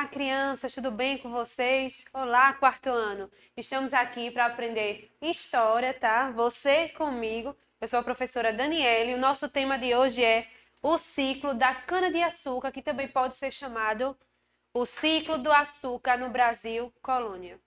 Olá, crianças, tudo bem com vocês? Olá, quarto ano. Estamos aqui para aprender história, tá? Você comigo. Eu sou a professora Daniela e o nosso tema de hoje é o ciclo da cana-de-açúcar, que também pode ser chamado o ciclo do açúcar no Brasil, colônia.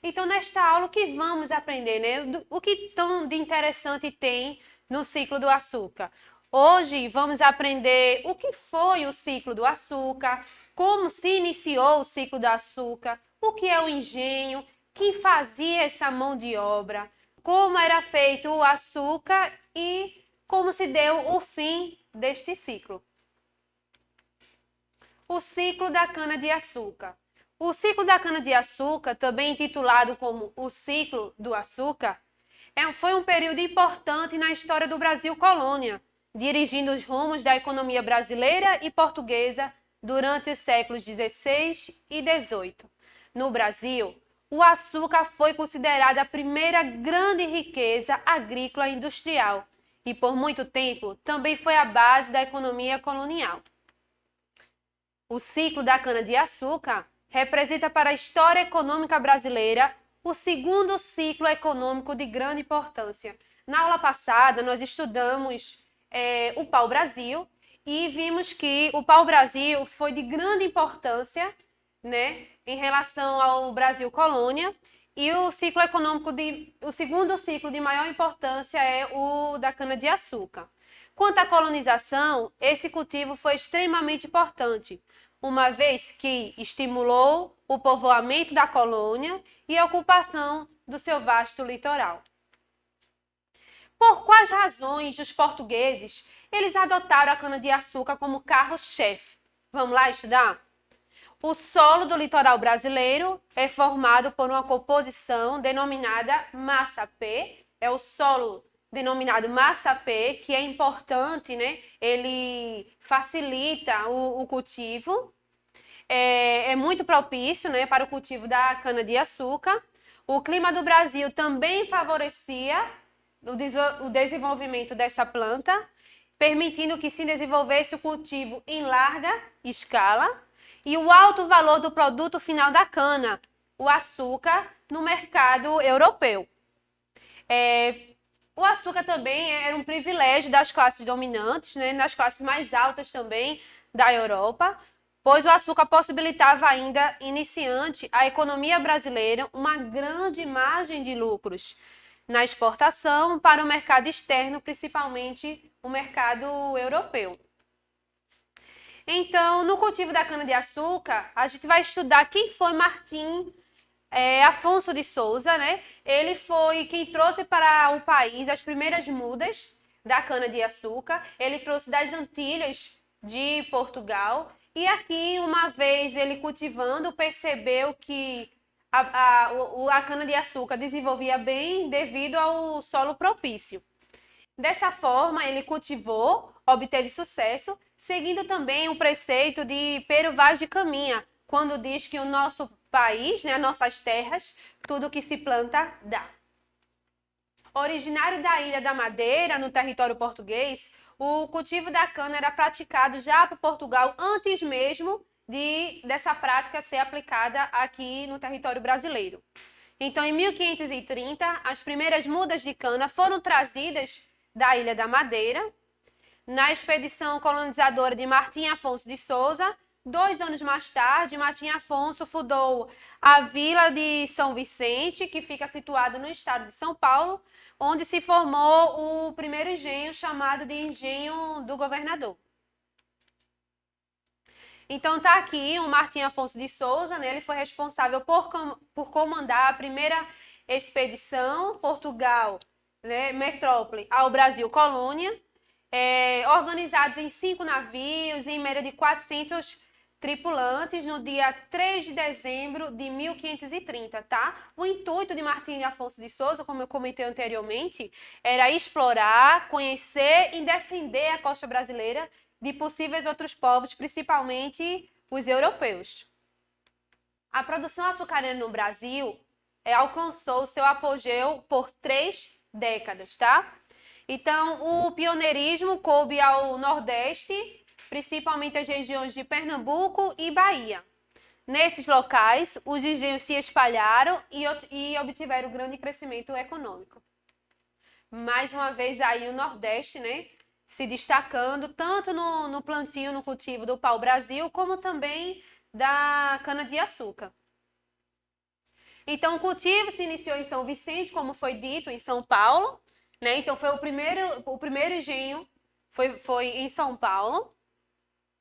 Então, nesta aula, o que vamos aprender, né? O que tão de interessante tem no ciclo do açúcar? Hoje vamos aprender o que foi o ciclo do açúcar, como se iniciou o ciclo do açúcar, o que é o engenho, quem fazia essa mão de obra, como era feito o açúcar e como se deu o fim deste ciclo. O ciclo da cana-de-açúcar. O ciclo da cana-de-açúcar, também intitulado como o ciclo do açúcar, foi um período importante na história do Brasil colônia, dirigindo os rumos da economia brasileira e portuguesa durante os séculos XVI e XVIII. No Brasil, o açúcar foi considerado a primeira grande riqueza agrícola e industrial e, por muito tempo, também foi a base da economia colonial. O ciclo da cana-de-açúcar representa para a história econômica brasileira o segundo ciclo econômico de grande importância. Na aula passada, nós estudamos o pau-brasil e vimos que o pau-brasil foi de grande importância, né, em relação ao Brasil colônia, e o ciclo econômico o segundo ciclo de maior importância é o da cana-de-açúcar. Quanto à colonização, esse cultivo foi extremamente importante, uma vez que estimulou o povoamento da colônia e a ocupação do seu vasto litoral. Por quais razões os portugueses eles adotaram a cana-de-açúcar como carro-chefe? Vamos lá estudar? O solo do litoral brasileiro é formado por uma composição denominada massapê, é o solo denominado massapê, que é importante, né? Ele facilita o cultivo, é muito propício, né, para o cultivo da cana-de-açúcar. O clima do Brasil também favorecia o desenvolvimento dessa planta, permitindo que se desenvolvesse o cultivo em larga escala, e o alto valor do produto final da cana, o açúcar, no mercado europeu. O açúcar também era um privilégio das classes dominantes, né, nas classes mais altas também da Europa, pois o açúcar possibilitava ainda, iniciante, a economia brasileira uma grande margem de lucros na exportação para o mercado externo, principalmente o mercado europeu. Então, no cultivo da cana-de-açúcar, a gente vai estudar quem foi Martim Afonso de Souza, né? Ele foi quem trouxe para o país as primeiras mudas da cana-de-açúcar. Ele trouxe das Antilhas de Portugal. E aqui, uma vez ele cultivando, percebeu que a cana-de-açúcar desenvolvia bem devido ao solo propício. Dessa forma, ele cultivou, obteve sucesso, seguindo também o preceito de Pero Vaz de Caminha, quando diz que o nosso país, né, nossas terras, tudo que se planta dá. Originário da Ilha da Madeira, no território português, o cultivo da cana era praticado já por Portugal antes mesmo dessa prática ser aplicada aqui no território brasileiro. Então, em 1530, as primeiras mudas de cana foram trazidas da Ilha da Madeira. Na expedição colonizadora de Martim Afonso de Souza, 2 anos mais tarde, Martim Afonso fundou a Vila de São Vicente, que fica situada no estado de São Paulo, onde se formou o primeiro engenho, chamado de Engenho do Governador. Então está aqui o Martim Afonso de Souza, né? Ele foi responsável por comandar a primeira expedição Portugal, né, metrópole, ao Brasil colônia, organizados em 5 navios, em média de 400 tripulantes, no dia 3 de dezembro de 1530, tá? O intuito de Martim Afonso de Souza, como eu comentei anteriormente, era explorar, conhecer e defender a costa brasileira de possíveis outros povos, principalmente os europeus. A produção açucareira no Brasil alcançou seu apogeu por 3 décadas, tá? Então, o pioneirismo coube ao Nordeste, principalmente as regiões de Pernambuco e Bahia. Nesses locais, os engenhos se espalharam e obtiveram grande crescimento econômico. Mais uma vez aí o Nordeste, né, se destacando tanto no plantio, no cultivo do pau-brasil, como também da cana-de-açúcar. Então, o cultivo se iniciou em São Vicente, como foi dito, em São Paulo, né? Então, foi o primeiro engenho foi em São Paulo,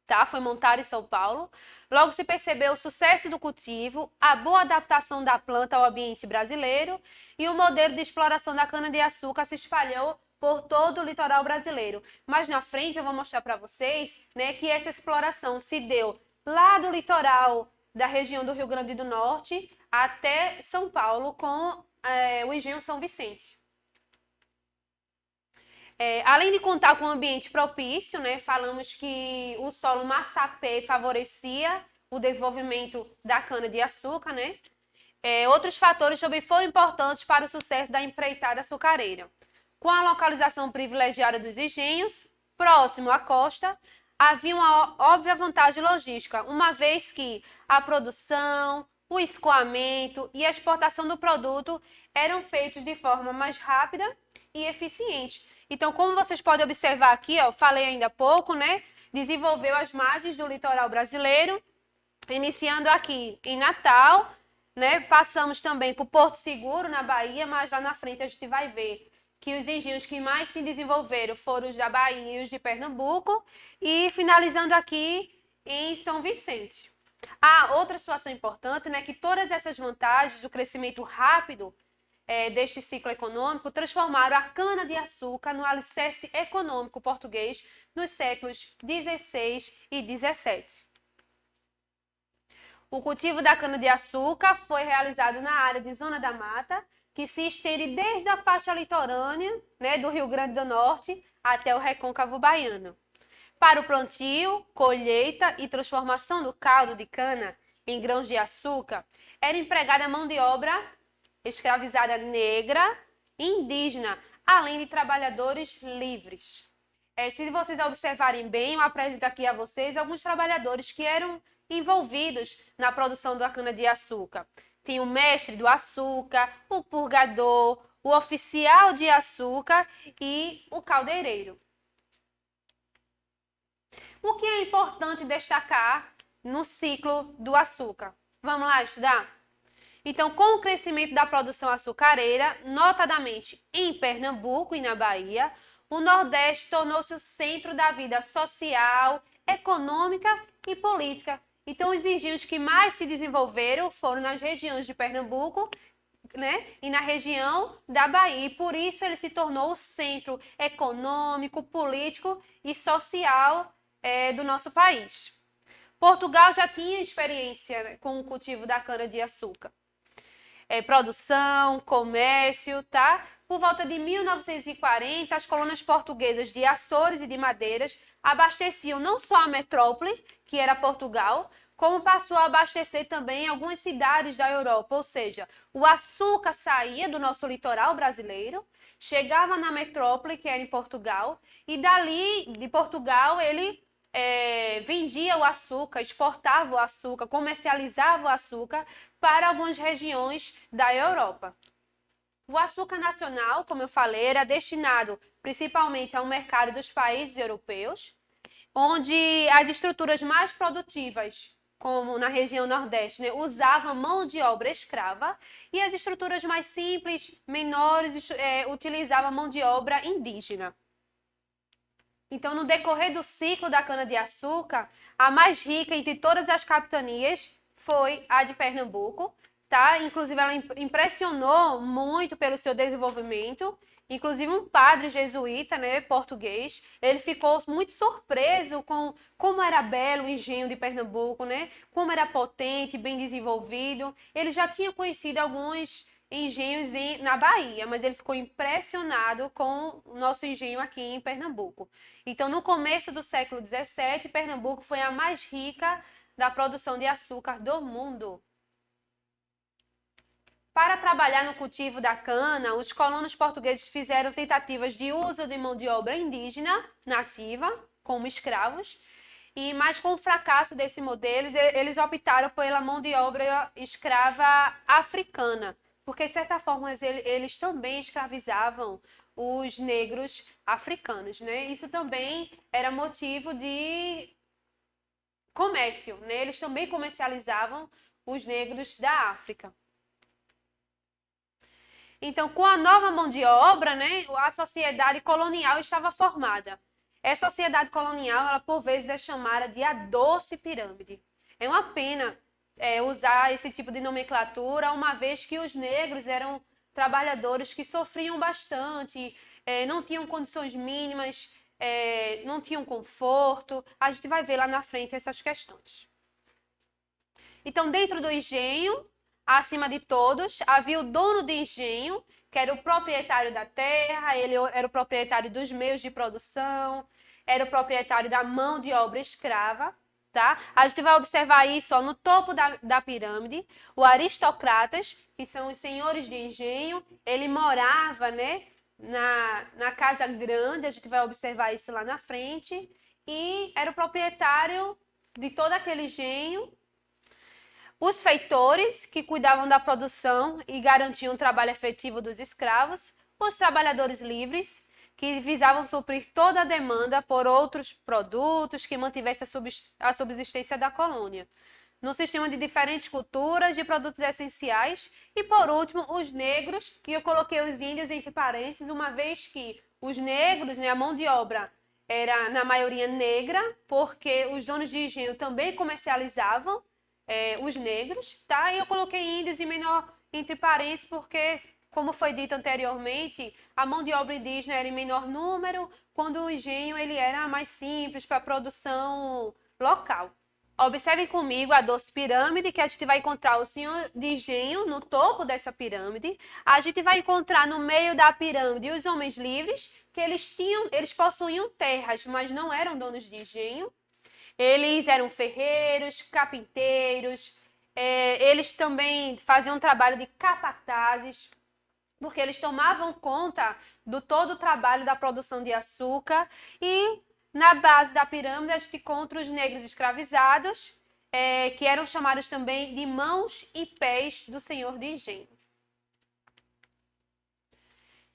tá? Foi montado em São Paulo. Logo se percebeu o sucesso do cultivo, a boa adaptação da planta ao ambiente brasileiro e o modelo de exploração da cana-de-açúcar se espalhou por todo o litoral brasileiro. Mas na frente eu vou mostrar para vocês, né, que essa exploração se deu lá do litoral da região do Rio Grande do Norte até São Paulo com o engenho São Vicente. Além de contar com um ambiente propício, né, falamos que o solo massapê favorecia o desenvolvimento da cana-de-açúcar, né? Outros fatores também foram importantes para o sucesso da empreitada açucareira. Com a localização privilegiada dos engenhos, próximo à costa, havia uma óbvia vantagem logística, uma vez que a produção, o escoamento e a exportação do produto eram feitos de forma mais rápida e eficiente. Então, como vocês podem observar aqui, ó, falei ainda há pouco, né? Desenvolveu as margens do litoral brasileiro, iniciando aqui em Natal, né? Passamos também por Porto Seguro, na Bahia, mas lá na frente a gente vai ver que os engenhos que mais se desenvolveram foram os da Bahia e os de Pernambuco, e finalizando aqui em São Vicente. Outra situação importante, né, que todas essas vantagens do crescimento rápido deste ciclo econômico transformaram a cana-de-açúcar no alicerce econômico português nos séculos XVI e XVII. O cultivo da cana-de-açúcar foi realizado na área de Zona da Mata, que se estende desde a faixa litorânea, né, do Rio Grande do Norte até o recôncavo baiano. Para o plantio, colheita e transformação do caldo de cana em grãos de açúcar, era empregada mão de obra escravizada negra e indígena, além de trabalhadores livres. Se vocês observarem bem, eu apresento aqui a vocês alguns trabalhadores que eram envolvidos na produção da cana-de-açúcar. Tem o mestre do açúcar, o purgador, o oficial de açúcar e o caldeireiro. O que é importante destacar no ciclo do açúcar? Vamos lá estudar? Então, com o crescimento da produção açucareira, notadamente em Pernambuco e na Bahia, o Nordeste tornou-se o centro da vida social, econômica e política. Então, os engenhos que mais se desenvolveram foram nas regiões de Pernambuco, né, e na região da Bahia. E por isso ele se tornou o centro econômico, político e social do nosso país. Portugal já tinha experiência com o cultivo da cana-de-açúcar. Produção, comércio, tá? Por volta de 1940, as colônias portuguesas de Açores e de Madeiras abasteciam não só a metrópole, que era Portugal, como passou a abastecer também algumas cidades da Europa, ou seja, o açúcar saía do nosso litoral brasileiro, chegava na metrópole, que era em Portugal, e dali, de Portugal, ele vendia o açúcar, exportava o açúcar, comercializava o açúcar para algumas regiões da Europa. O açúcar nacional, como eu falei, era destinado principalmente ao mercado dos países europeus, onde as estruturas mais produtivas, como na região Nordeste, né, usavam mão de obra escrava, e as estruturas mais simples, menores, utilizavam mão de obra indígena. Então, no decorrer do ciclo da cana-de-açúcar, a mais rica entre todas as capitanias foi a de Pernambuco, tá? Inclusive, ela impressionou muito pelo seu desenvolvimento. Inclusive, um padre jesuíta, né, português, ele ficou muito surpreso com como era belo o engenho de Pernambuco, né? Como era potente, bem desenvolvido. Ele já tinha conhecido alguns engenhos na Bahia, mas ele ficou impressionado com o nosso engenho aqui em Pernambuco. Então, no começo do século XVII, Pernambuco foi a mais rica da produção de açúcar do mundo. Para trabalhar no cultivo da cana, os colonos portugueses fizeram tentativas de uso de mão de obra indígena nativa, como escravos, mas com o fracasso desse modelo, eles optaram pela mão de obra escrava africana, porque de certa forma eles também escravizavam os negros africanos, né? Isso também era motivo de comércio, né? Eles também comercializavam os negros da África. Então, com a nova mão de obra, né, a sociedade colonial estava formada. Essa sociedade colonial, ela por vezes é chamada de a doce pirâmide. É uma pena usar esse tipo de nomenclatura, uma vez que os negros eram trabalhadores que sofriam bastante, não tinham condições mínimas, não tinham conforto. A gente vai ver lá na frente essas questões. Então, dentro do engenho, acima de todos, havia o dono de engenho, que era o proprietário da terra, ele era o proprietário dos meios de produção, era o proprietário da mão de obra escrava, tá? A gente vai observar isso ó, no topo da pirâmide, o aristocratas, que são os senhores de engenho, ele morava, né, na casa grande, a gente vai observar isso lá na frente, e era o proprietário de todo aquele engenho. Os feitores, que cuidavam da produção e garantiam o trabalho efetivo dos escravos. Os trabalhadores livres, que visavam suprir toda a demanda por outros produtos que mantivessem a subsistência da colônia. Num sistema de diferentes culturas, de produtos essenciais. E, por último, os negros, que eu coloquei os índios entre parênteses, uma vez que os negros, né, a mão de obra, era na maioria negra, porque os donos de engenho também comercializavam os negros, tá? E eu coloquei índios em menor entre parênteses porque, como foi dito anteriormente, a mão de obra indígena era em menor número, quando o engenho ele era mais simples para a produção local. Observem comigo a doce pirâmide, que a gente vai encontrar o senhor de engenho no topo dessa pirâmide. A gente vai encontrar no meio da pirâmide os homens livres, que eles possuíam terras, mas não eram donos de engenho. Eles eram ferreiros, carpinteiros, eles também faziam um trabalho de capatazes, porque eles tomavam conta do todo o trabalho da produção de açúcar. E na base da pirâmide a gente encontra os negros escravizados, que eram chamados também de mãos e pés do senhor de engenho.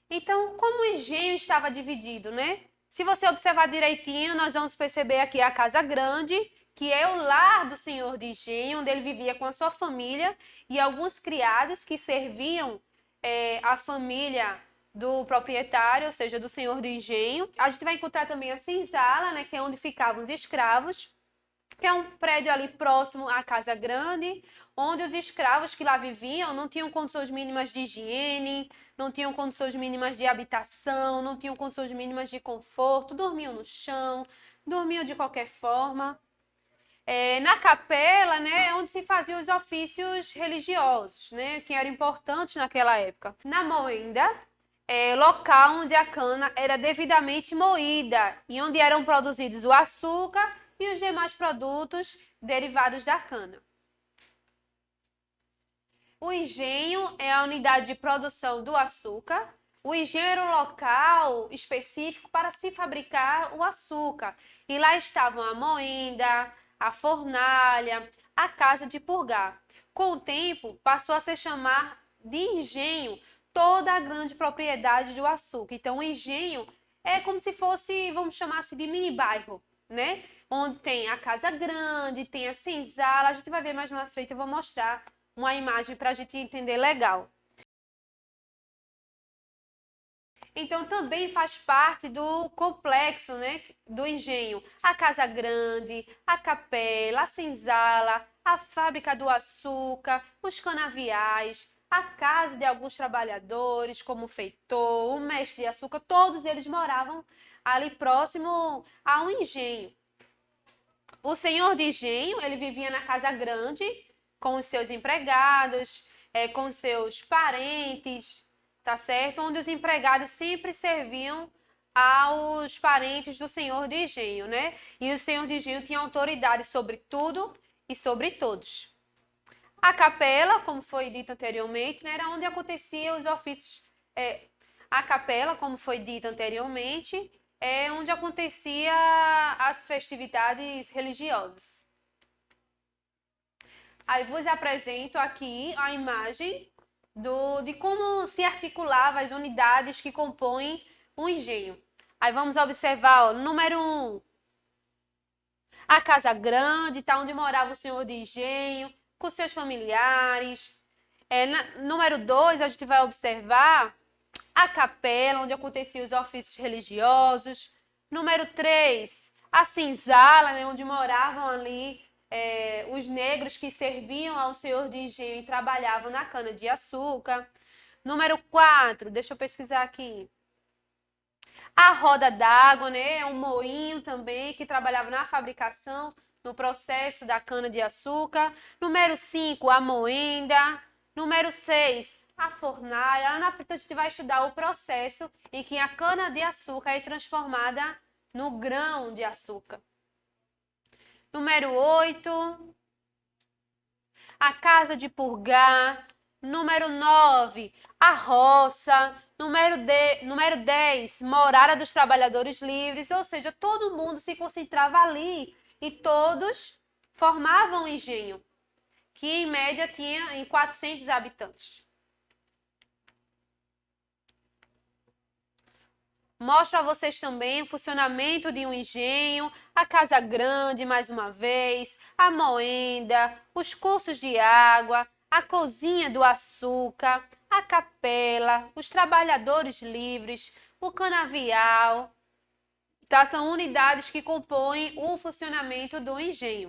Então, como o engenho estava dividido, né? Se você observar direitinho, nós vamos perceber aqui a casa grande, que é o lar do senhor de engenho, onde ele vivia com a sua família e alguns criados que serviam a família do proprietário, ou seja, do senhor de engenho. A gente vai encontrar também a senzala, né, que é onde ficavam os escravos, que é um prédio ali próximo à casa grande, onde os escravos que lá viviam não tinham condições mínimas de higiene, não tinham condições mínimas de habitação, não tinham condições mínimas de conforto, dormiam no chão, dormiam de qualquer forma. Na capela, né, é onde se faziam os ofícios religiosos, né, que eram importantes naquela época. Na moenda, local onde a cana era devidamente moída e onde eram produzidos o açúcar e os demais produtos derivados da cana. O engenho é a unidade de produção do açúcar. O engenho era um local específico para se fabricar o açúcar. E lá estavam a moenda, a fornalha, a casa de purgar. Com o tempo, passou a se chamar de engenho toda a grande propriedade do açúcar. Então, o engenho é como se fosse, vamos chamar assim, de mini bairro, né? Onde tem a casa grande, tem a senzala. A gente vai ver mais na frente, eu vou mostrar uma imagem para a gente entender legal. Então, também faz parte do complexo, né, do engenho. A casa grande, a capela, a senzala, a fábrica do açúcar, os canaviais, a casa de alguns trabalhadores, como o feitor, o mestre de açúcar, todos eles moravam ali próximo a um engenho. O senhor de engenho, ele vivia na casa grande, com os seus empregados, com os seus parentes, tá certo? Onde os empregados sempre serviam aos parentes do senhor de engenho, né? E o senhor de engenho tinha autoridade sobre tudo e sobre todos. A capela, como foi dito anteriormente, né, era onde aconteciam os ofícios. A capela, como foi dito anteriormente, é onde acontecia as festividades religiosas. Aí vos apresento aqui a imagem de como se articulavam as unidades que compõem um engenho. Aí vamos observar, ó, número 1, a casa grande, tá onde morava o senhor de engenho, com seus familiares. Número 2, a gente vai observar a capela, onde aconteciam os ofícios religiosos. Número 3, a senzala, né, onde moravam ali os negros que serviam ao senhor de engenho e trabalhavam na cana-de-açúcar. Número 4, deixa eu pesquisar aqui. A roda d'água, né, é um moinho também que trabalhava na fabricação, no processo da cana-de-açúcar. Número 5, a moenda. Número 6, a fornalha. Lá na frente a gente vai estudar o processo em que a cana-de-açúcar é transformada no grão de açúcar. Número 8, a casa de purgar. Número 9, a roça. Número 10, morada dos trabalhadores livres. Ou seja, todo mundo se concentrava ali e todos formavam um engenho, que em média tinha em 400 habitantes. Mostro a vocês também o funcionamento de um engenho, a casa grande, mais uma vez, a moenda, os cursos de água, a cozinha do açúcar, a capela, os trabalhadores livres, o canavial. Tá? São unidades que compõem o funcionamento do engenho.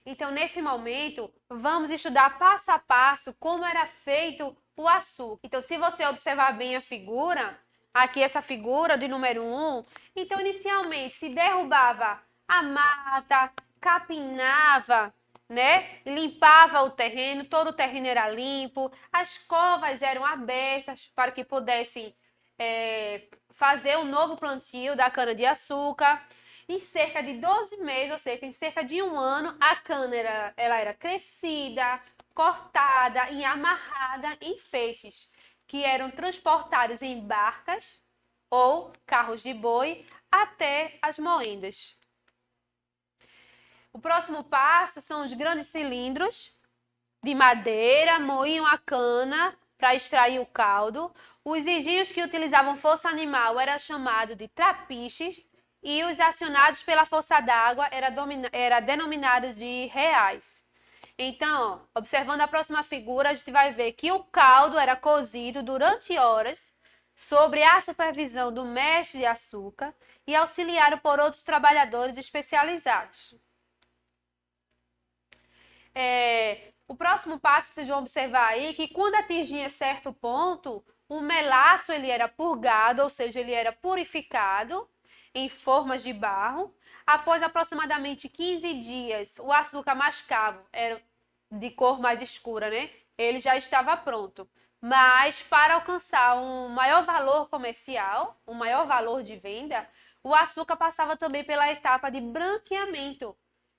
Então, nesse momento, vamos estudar passo a passo como era feito o açúcar. Então, se você observar bem a figura, aqui essa figura de número 1, então, inicialmente, se derrubava a mata, capinava, né? Limpava o terreno, todo o terreno era limpo, as covas eram abertas para que pudessem fazer um novo plantio da cana-de-açúcar. Em cerca de 12 meses, ou seja, em cerca de um ano, a cana ela era crescida, cortada e amarrada em feixes, que eram transportados em barcas ou carros de boi até as moendas. O próximo passo são os grandes cilindros de madeira, moíam a cana para extrair o caldo. Os engenhos que utilizavam força animal eram chamados de trapiches e os acionados pela força d'água eram denominados de reais. Então, observando a próxima figura, a gente vai ver que o caldo era cozido durante horas sob a supervisão do mestre de açúcar e auxiliado por outros trabalhadores especializados. O próximo passo, vocês vão observar aí que quando atingia certo ponto, o melaço ele era purgado, ou seja, ele era purificado em formas de barro. Após aproximadamente 15 dias, o açúcar mascavo era de cor mais escura, né? Ele já estava pronto. Mas para alcançar um maior valor comercial, um maior valor de venda, o açúcar passava também pela etapa de branqueamento,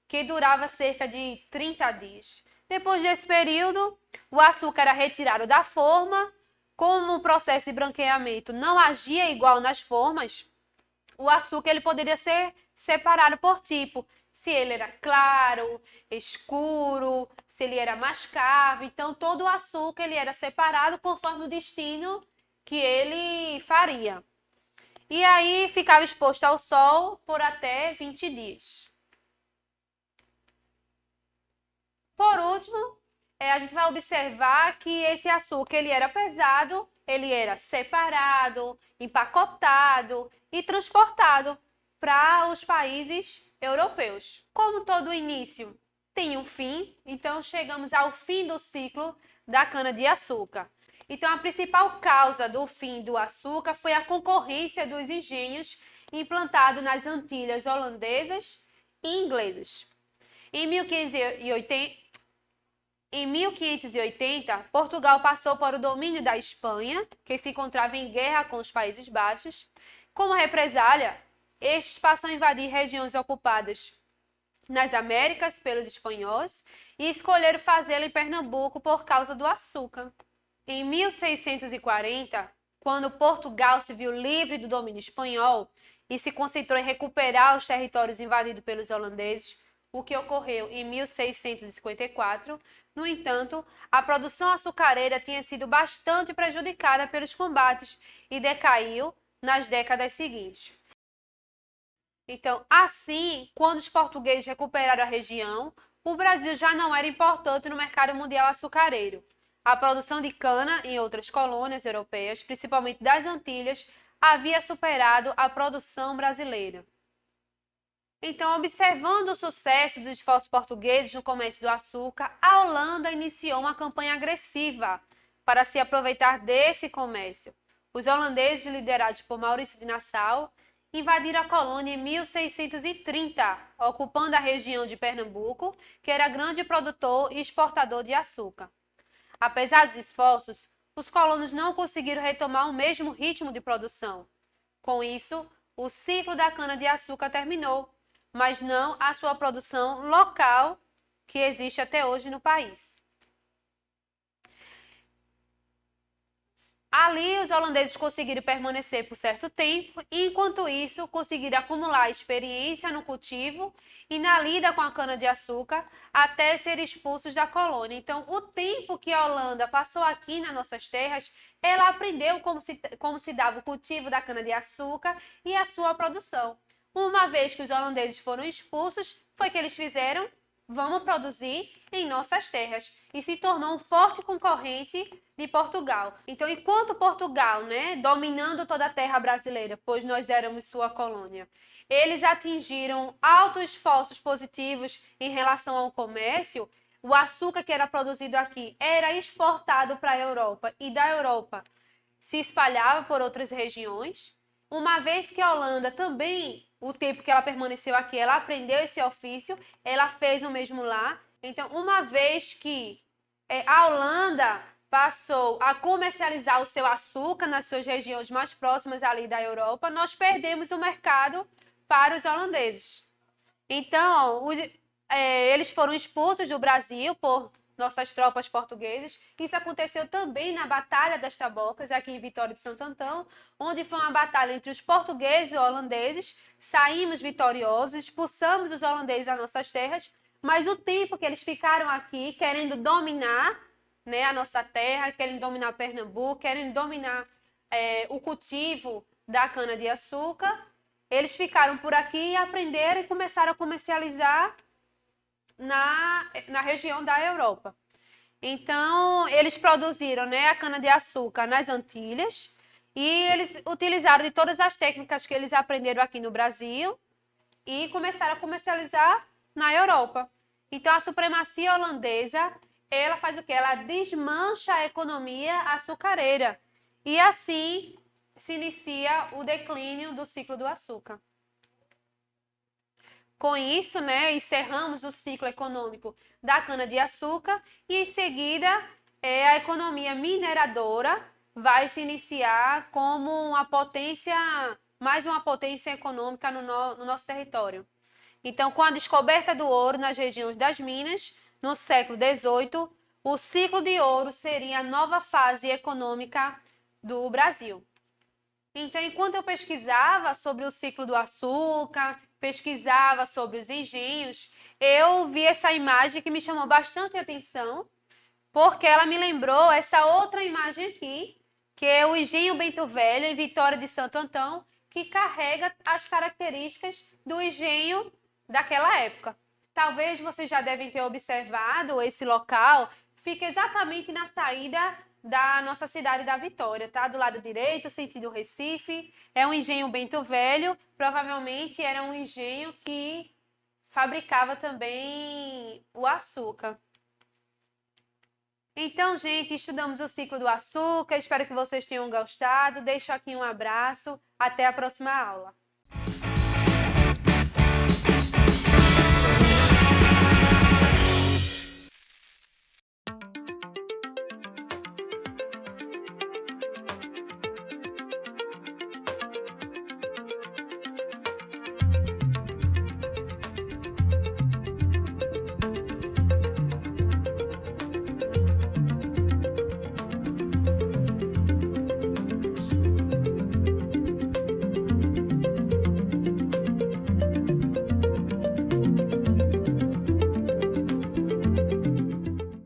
que durava cerca de 30 dias. Depois desse período, o açúcar era retirado da forma. Como o processo de branqueamento não agia igual nas formas, o açúcar ele poderia ser separado por tipo. Se ele era claro, escuro, se ele era mascavo. Então, todo o açúcar ele era separado conforme o destino que ele faria. E aí, ficava exposto ao sol por até 20 dias. Por último, a gente vai observar que esse açúcar ele era pesado, ele era separado, empacotado e transportado para os países europeus. Como todo início tem um fim, então chegamos ao fim do ciclo da cana-de-açúcar. Então, a principal causa do fim do açúcar foi a concorrência dos engenhos implantados nas Antilhas holandesas e inglesas. Em 1580, Portugal passou por o domínio da Espanha, que se encontrava em guerra com os Países Baixos. Como represália, estes passam a invadir regiões ocupadas nas Américas pelos espanhóis e escolheram fazê-lo em Pernambuco por causa do açúcar. Em 1640, quando Portugal se viu livre do domínio espanhol e se concentrou em recuperar os territórios invadidos pelos holandeses, o que ocorreu em 1654. No entanto, a produção açucareira tinha sido bastante prejudicada pelos combates e decaiu nas décadas seguintes. Então, assim, quando os portugueses recuperaram a região, o Brasil já não era importante no mercado mundial açucareiro. A produção de cana em outras colônias europeias, principalmente das Antilhas, havia superado a produção brasileira. Então, observando o sucesso dos esforços portugueses no comércio do açúcar, a Holanda iniciou uma campanha agressiva para se aproveitar desse comércio. Os holandeses, liderados por Maurício de Nassau, invadiram a colônia em 1630, ocupando a região de Pernambuco, que era grande produtor e exportador de açúcar. Apesar dos esforços, os colonos não conseguiram retomar o mesmo ritmo de produção. Com isso, o ciclo da cana-de-açúcar terminou, mas não a sua produção local, que existe até hoje no país. Ali, os holandeses conseguiram permanecer por certo tempo e, enquanto isso, conseguiram acumular experiência no cultivo e na lida com a cana-de-açúcar até serem expulsos da colônia. Então, o tempo que a Holanda passou aqui nas nossas terras, ela aprendeu como se dava o cultivo da cana-de-açúcar e a sua produção. Uma vez que os holandeses foram expulsos, foi que eles fizeram: vamos produzir em nossas terras. E se tornou um forte concorrente de Portugal. Então, enquanto Portugal, dominando toda a terra brasileira, pois nós éramos sua colônia, eles atingiram altos esforços positivos em relação ao comércio, o açúcar que era produzido aqui era exportado para a Europa e da Europa se espalhava por outras regiões. Uma vez que a Holanda também, o tempo que ela permaneceu aqui, ela aprendeu esse ofício, ela fez o mesmo lá. Então, uma vez que a Holanda passou a comercializar o seu açúcar nas suas regiões mais próximas ali da Europa, nós perdemos o mercado para os holandeses. Então, eles foram expulsos do Brasil por nossas tropas portuguesas. Isso aconteceu também na Batalha das Tabocas, aqui em Vitória de Santo Antão, onde foi uma batalha entre os portugueses e holandeses. Saímos vitoriosos, expulsamos os holandeses das nossas terras, mas o tempo que eles ficaram aqui querendo dominar a nossa terra, querendo dominar Pernambuco, querendo dominar o cultivo da cana-de-açúcar, eles ficaram por aqui e aprenderam e começaram a comercializar na região da Europa. Então, eles produziram a cana-de-açúcar nas Antilhas e eles utilizaram de todas as técnicas que eles aprenderam aqui no Brasil e começaram a comercializar na Europa. Então, a supremacia holandesa, ela faz o quê? Ela desmancha a economia açucareira e assim se inicia o declínio do ciclo do açúcar. Com isso, encerramos o ciclo econômico da cana-de-açúcar e, em seguida, a economia mineradora vai se iniciar como mais uma potência econômica no nosso território. Então, com a descoberta do ouro nas regiões das Minas, no século XVIII, o ciclo de ouro seria a nova fase econômica do Brasil. Então, enquanto eu pesquisava sobre o ciclo do açúcar, pesquisava sobre os engenhos, eu vi essa imagem que me chamou bastante atenção, porque ela me lembrou essa outra imagem aqui, que é o engenho Bento Velho, em Vitória de Santo Antão, que carrega as características do engenho daquela época. Talvez vocês já devem ter observado esse local, fica exatamente na saída da nossa cidade da Vitória, tá? Do lado direito, sentido Recife. É um engenho Bento Velho, provavelmente era um engenho que fabricava também o açúcar. Então, gente, estudamos o ciclo do açúcar, espero que vocês tenham gostado. Deixo aqui um abraço, até a próxima aula.